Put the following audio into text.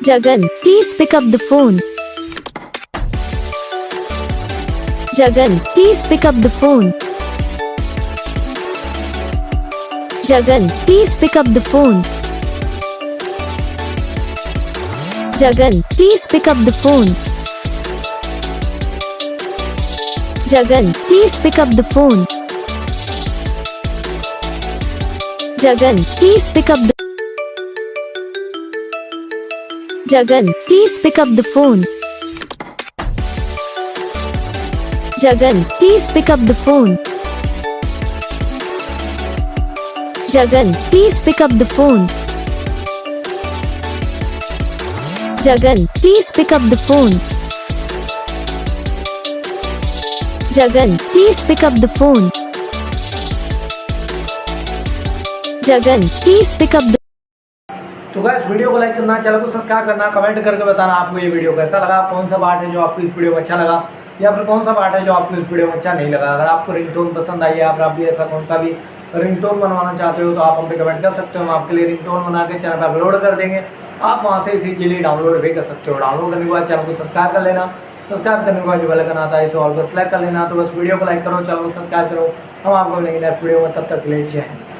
Jagan, please pick up the phone. Jagan, please pick up the phone. Jagan, please pick up the phone. Jagan, please pick up the phone. Jagan, please pick up the phone. Jagan, please pick up the Jagan, please pick up the phone. Jagan, please pick up the phone. Jagan, please pick up the phone. Jagan, please pick up the phone. Jagan, please pick up the phone. Jagan, please pick up the तो guys video को like करना, channel को subscribe करना, comment करके बताना आपको ये video कैसा लगा, कौन सा पार्ट है जो आपको इस वीडियो में अच्छा लगा या फिर कौन सा पार्ट है जो आपको इस वीडियो में अच्छा नहीं लगा। अगर आपको रिंगटोन पसंद आई है या फिर आप भी ऐसा कौन सा भी रिंगटोन बनवाना चाहते हो तो आप हम पे कमेंट कर सकते हो। हम आपके लिए रिंगटोन बना के चैनल पर अपलोड कर देंगे। आप वहाँ से इसी के लिए डाउनलोड भी कर सकते हो। डाउनलोड करने के बाद चैनल को सब्सक्राइब कर लेना। सब्सक्राइब करने के बाद जो बेल आइकन आता है इसे ऑल पर सेलेक्ट कर लेना। तो बस वीडियो को लाइक करो, चैनल को सब्सक्राइब करो। हम आपको मिलेंगे नेक्स्ट वीडियो में, तब तक के लिए जय हिंद।